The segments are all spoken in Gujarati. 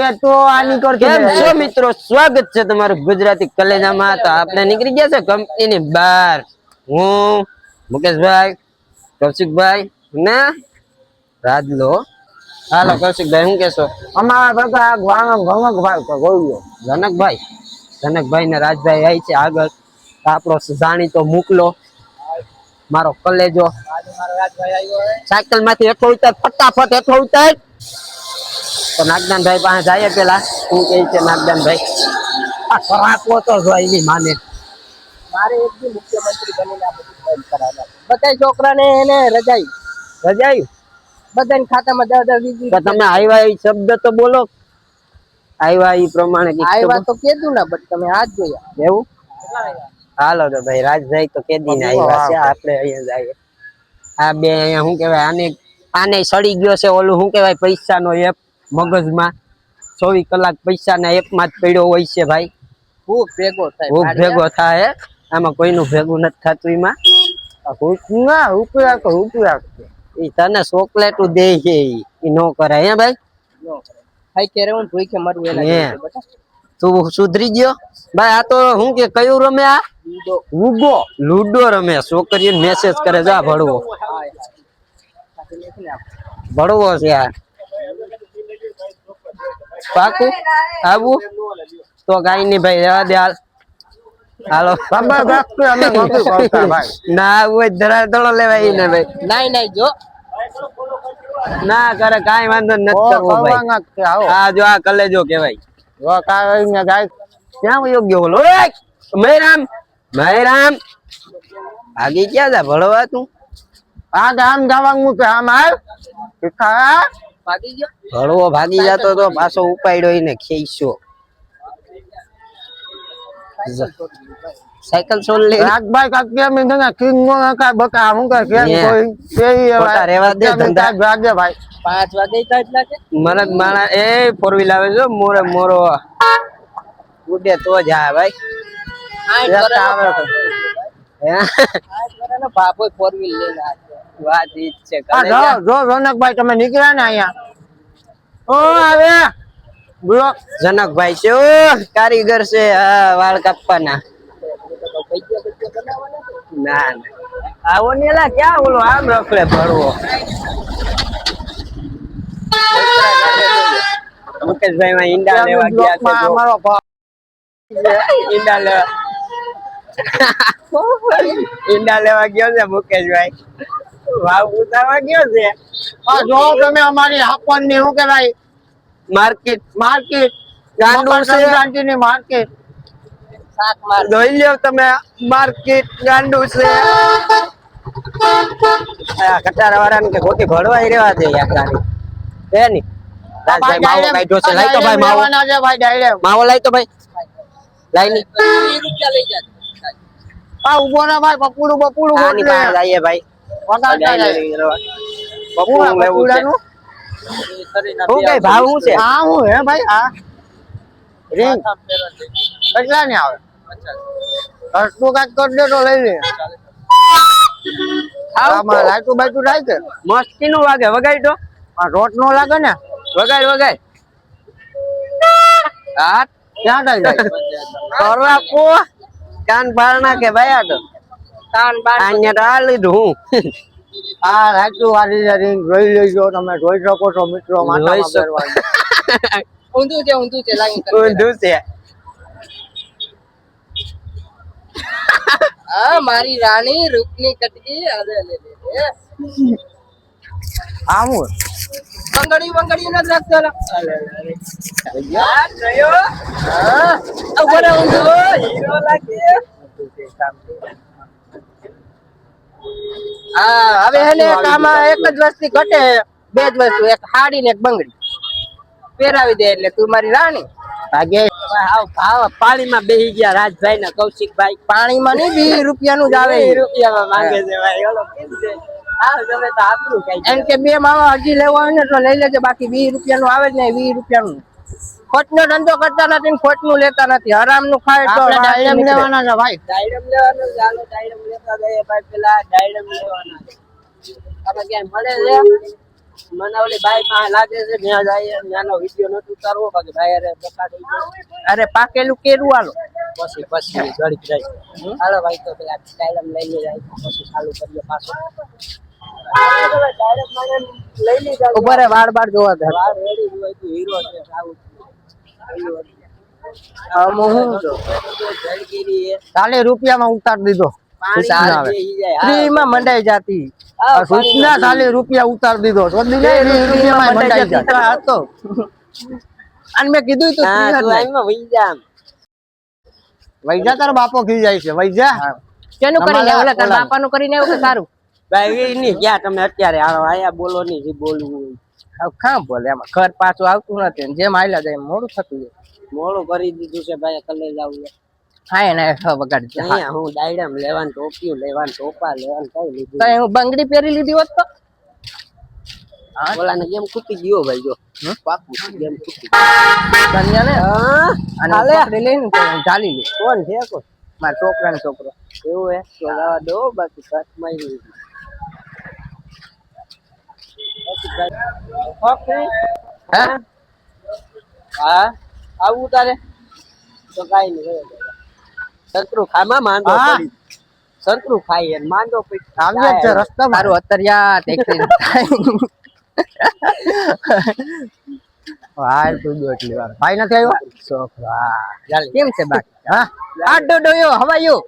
તો આની કર કેમ છો મિત્રો, સ્વાગત છે તમારું ગુજરાતી કલેજામાં। તો આપણે નીકળી ગયા છે કંપનીની બહાર, હું મુકેશભાઈ, કૌશિકભાઈ ને રાજલો। હાલો કૌશિકભાઈ, શું કેશો? અમારા બધા જનકભાઈ ને રાજભાઈ આવી છે આગળ। આપણો જાણીતો મોકલો મારો કલેજો સાયકલ માંથી હેઠો ઉતાર, ફટાફટ હેઠો ઉતાર। તો નાગદાનભાઈ પાસે જાય પેલા, શું કહે છે નાગદાનભાઈ? આ કરાકો તો જોઈ ની માને, મારે એક દી મુખ્યમંત્રી બનીને આ બધું બંધ કરાવવા। બધા છોકરાને એને રજાઈ બધાને ખાતામાં 10-10 20 તો તમે આવ્યા એ શબ્દ તો બોલો, આવ્યા એ પ્રમાણે આવ્યા તો કીધું ને, બટ તમે હાથ જોયા એવું। હાલો તો ભાઈ, રાજભાઈ તો કેદી ને આવ્યા છે, આપણે અહીંયા જઈએ। આ બે અહીંયા શું કહેવાય, આને સડી ગયો છે ઓલું શું કહેવાય, પૈસાનો એપ મગજમાં। 24 કલાક પૈસાના એપમાં જ પડ્યો હોય છે ભાઈ। ખૂબ ભેગો થાય, આમાં કોઈનું ભેગું નથી થતું। એમાં રૂપિયા ઈ તને ચોકલેટ દે છે, ઈ નો કરાય હે ભાઈ। હાઈ કે રે હું ભૂઈ કે મરું એના હે બેટા તું સુધરી ગયો ભાઈ। આ તો હું કે કયું રમે? આ લૂડો રમે, છોકરીઓ મેસેજ કરે જા ભળવો છે આ પાકું આવું તો કાઈ નહીં ભાઈ, રહેવા દે હાલ। હાલો ના હોય ધરા ધડો લેવાય ને ભાઈ, નહીં જો ના કરે કાઈ વાંધો નથી કરવો ભાઈ। આ જો આ કલેજો કહેવાય, ક્યાં યોગ્ય બોલો મહેરામ ભાગી ક્યાં જા ભળવા તું? આ ગામ જવાનું છે, આમ આવ ભાગી ગયો ભળવો ભાગી જતો તો પાછો ઉપાડ્યો એને ખેઈશો। સાયકલ છોડ લે રાજભાઈ કાકે મે ના કિંગ નો કા બકા હું કા કે કોઈ કેઈ ખોટા રેવા દે ધંધા ભાગે ભાઈ 5 વાગે કાટલા કે મરદ માણા એ 4 વ્હીલ આવે છે મોરો ઉડે તો જ આ ભાઈ। બાપો 4 વ્હીલ લઈને વાત ઈ છે। જો રોનકભાઈ તમે નીકળ્યા ને અહીંયા ઓ આવે બોલો જનકભાઈ છે, ઓ કારીગર છે, હા વાળ કાપવાના। ના આવો ને એલા ક્યાં ઓલો આમ રખડે ભળવો। મુકેશભાઈ માં ઈંડા લેવા ગયા છે, અમારો ઈંડા લેવા ગયો છે મુકેશભાઈ, વાવ ઉતારવા ગયો છે। આ જો તમે અમારી હાપન ની શું કહેવાય માર્કેટ ગાંડું છે, ગાંડીની માર્કેટ જોઈ લ્યો તમે, માર્કેટ ગાંડું છે। કટારા વાળા ને કે ખોટી ભળવાઈ રહેવા દે યાર તારી હે ની। રાજભાઈ માવો કાઢ્યો છે, લાઈ તો ભાઈ માવો માવો લાઈ તો ભાઈ, લાઈ ની રૂપિયા લઈ જા। આ ઉભો ના ભાઈ, બપુડું આની પાસે લાઈએ ભાઈ, બપુડું લેવું છે। શું કઈ ભાવ શું છે? હા હું હે ભાઈ, આ રિંગ કેટલા ને આવે? 50 નું કાટ કરી દે તો લઈ લે। આમાં લાઈટું બાઈટું થાય છે, મસ્તી નું વાગે, વગાડી તો આ રોટ નો લાગે ને, વગાડ હા ક્યાં થાય જાય કરવા પો કાન બાર નાખે ભાઈ। આ તો કાન બાર અહીંયા તો આ લીધું હું આ લાઈટું વાળી રિંગ જોઈ લેજો, તમે જોઈ શકો છો મિત્રો, માથામાં પહેરવાની ઊંધું છે લાગી ઊંધું છે। આ મારી રાણી રૂપની કટકી અરે લે આ હું બંગડી ન રાખતો યાર ગયો હા ઉપર ઊંધો હીરો લાગે। હા હવે હેને કામાં એક જ વસ્તુ ઘટે, બે જ વસ્તુ, એક હાડી ને એક બંગડી પહેરાવી દે એટલે તું મારી રાણી। ભાગે ભાવ પાણીમાં બેહી ગયા રાજભાઈ ને કૌશિકભાઈ। પાણીમાં નહીં 20 રૂપિયાનું જ આવે, 20 રૂપિયામાં માંગે છે ભાઈ, ઓલો કેમ છે આ તમે તો આપણું કઈ એમ કે 2 માવા હજી લેવા હોય ને તો લઈ લેજે, બાકી 20 રૂપિયાનું આવે જ નહીં, 20 રૂપિયાનું ખોટનો ધંધો કરતા નથી, ખોટનું લેતા નથી, હરામનું ખાય તો ડાયરેમ લેવાના છે ભાઈ, ડાયરેમ લેવાનું, ચાલો ડાયરેમ લેતા જઈએ ભાઈ, પેલા ડાયરેમ લેવાના તમે ક્યાંય મળે છે મને ઓલી બાઈક માં લાગે છે ત્યાં જાય ત્યાંનો વિડીયો નથી ઉતારવો બાકી ભાઈ અરે બકા થઈ ગયો અરે પાકેલું કેરું હાલો પછી ગળી જાય હાલો ભાઈ તો પેલા ડાયલમ લઈને જાય પછી ચાલુ કરીએ પાછો ઉભા રે વાળ બાર જોવા દે વાર રેડી હોય તો હીરો છે આવું હું જળગીરી એ 40 રૂપિયામાં ઉતાર દીધો ફ્રી માં મંડાઈ જાતી સૂચના 40 રૂપિયા ઉતાર દીધો સોદી ને 20 રૂપિયામાં મંડાઈ જાય હતો અને મેં કીધું તું free જ નહીં. વૈજા તારો બાપો ખી જાય છે વૈજા કેનું કરીને તમારા ઓલા તાર ઓલા. બાપાનું કરીને એવું કે સારું ભાઈ ની ક્યાં તમે અત્યારે હાલો આયા બોલો ની જે બોલવું હવે કાં બોલે એમાં ઘર પાછું આવતું નથી ને જેમ હાલ્યા જાય એમ મોડું થતું જાય મોડું કરી દીધું છે ભાઈ કલે જાવું હા એને વગાડી દે. અહીંયા હું ડાયરામ લેવાનું ટોપિયું લેવાનું ટોપા લેવાનું કઈ લીધું તો હું બંગડી પહેરી લીધી હોત તો બોલાને કેમ ખૂટી ગયો ભાઈ જો પાકું કેમ ખૂટી કન્યા ને અને હાલે. પકડી લઈને તો ચાલી લે કોણ છે કોણ મારા છોકરા ને છોકરો એવું હે તો જવા દો બાકી કટ મારી હે હા આવું તારે તો કઈ નહીં સંતરું ખામાં માંદો હા. પડી સંતરું ખાઈ અને માંદો પડી આવ્યો જ છે રસ્તામાં મારું અત્તરિયા ટેક્સી હાલ તું દો એટલી વાર ભાઈ નથી આવ્યો છોકરા ચાલ કેમ છે બાકી હા આ ડોડોયો હવાયો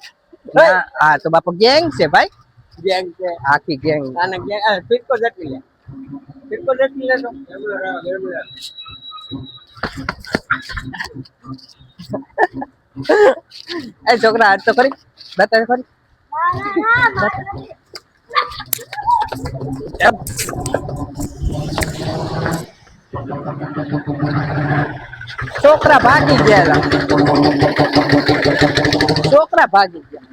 હા તો બાપા ગેંગ છે ભાઈ ગેંગ છે આખી ગેંગ આને ગેંગ ફિટકો જતી લે ફિટકો જતી લે તો એ છોકરા આજ તો ખરી બતાવ ખરી છોકરા ભાગી ગયા છોકરા ભાગી ગયા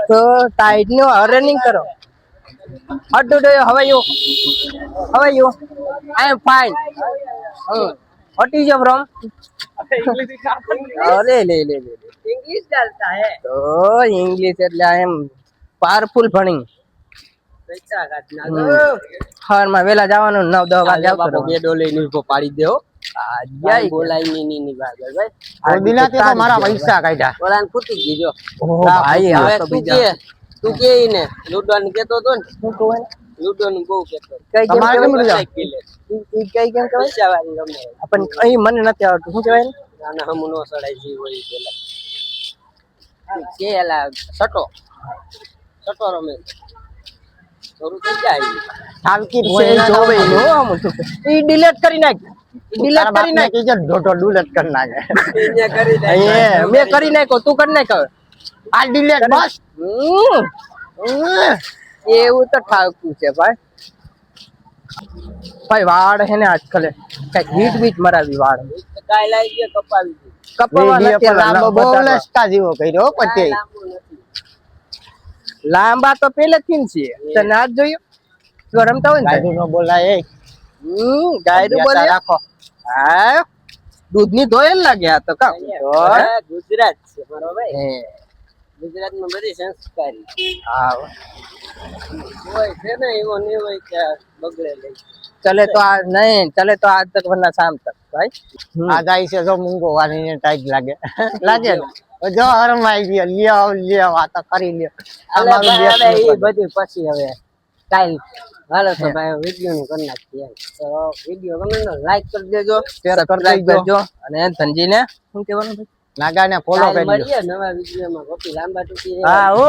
તો ટાઈડ નો રનિંગ કરો અડ્ડો હવે you I am fine what is your from અરે લે લે લે इंग्लिश डालता है તો ઇંગ્લિશ એટલે આઈ એમ પાવરફુલ ભણી પૈસા કાઢના હવારમાં વેલા જવાનું 9-10 વાગે આવતો બાપો બે ડોલે ની ઉભો પાડી દેવો જાય બોલાઈ ની ભાગર ભાઈ કોઈ દિનાથી તો મારા પૈસા કાઢ્યા બોલાને ફૂટી ગઈ જો ઓહો ભાઈ હવે આ તો તું બીજા કે તું કે ને લુડો ને કેતો તો ને શું કહે લુડો નું બહુ કેતો કઈ ગેમ તમારે કેમ કહેવાય રજા? ઈ કઈ ગેમ કહેવાય પૈસા વાળી રમે પણ અહીં મને નથી આવડતું શું કહેવાય નાના હમુ નો સડાઈ જી હોય પેલા કે એલા સટો રમે શરૂ થઈ જાય થાલકી એ ભોયના જોવે નો આમ શું ઈ ડિલીટ કરી નાખ ડિલીટ કરી નાખ કીજે ઢોઢો ડુલેટ કરી નાખે એને કરી દે એ મેં કરી નાખ્યો તું કરી નાખ હવે. આ ડિલેટ બસ એવું તો ઠાકું છે ભાઈ ભાઈ વાળ હે ને આજકાલ કઈક હીટ બીટ મરાવી વાળ કાઈ લાઈ ગયો કપાવી દીધી કપાવા નથી લાંબો બહુ લસકા જેવો કર્યો પછી લાંબુ નથી લાંબા તો પેલેથી જ છે તને આજ જોયું તું રમતા હોય ને ગાયડું નો બોલાય એ ગાયરું બોલે રાખો હા દૂધ ની ધોયેલ લાગે આ તો કામ અહીંયા ગુજરાત છે મારો ભાઈ ગુજરાત માં બધી સંસ્કારી હા હોય છે ને એવો નહીં હોય કે બગડે લઈ ચલે તો આ નહીં ચલે તો આજ તક વરના શામ તક ભાઈ આ જાય છે જો મૂંગો વાની ટાઈપ લાગે લાગે ને જો હરમાઈ ગયો લ્યો આ તો કરી લ્યો અમારું દેશ હવે નું એ પણ. બધું પછી હવે કાલ હાલો તો ભાઈ વિડીયો નું કરી નાખીએ તો વિડીયો ગમે તો લાઈક કરી દેજો સબસ્ક્રાઇબ કરજો અને ધનજીને શું કહેવાનું ભાઈ નાગાને ફોલો કાલ કરી મળીએ નવા વિડીયો માં ગોપી લાંબા ટૂંકી હા ઓ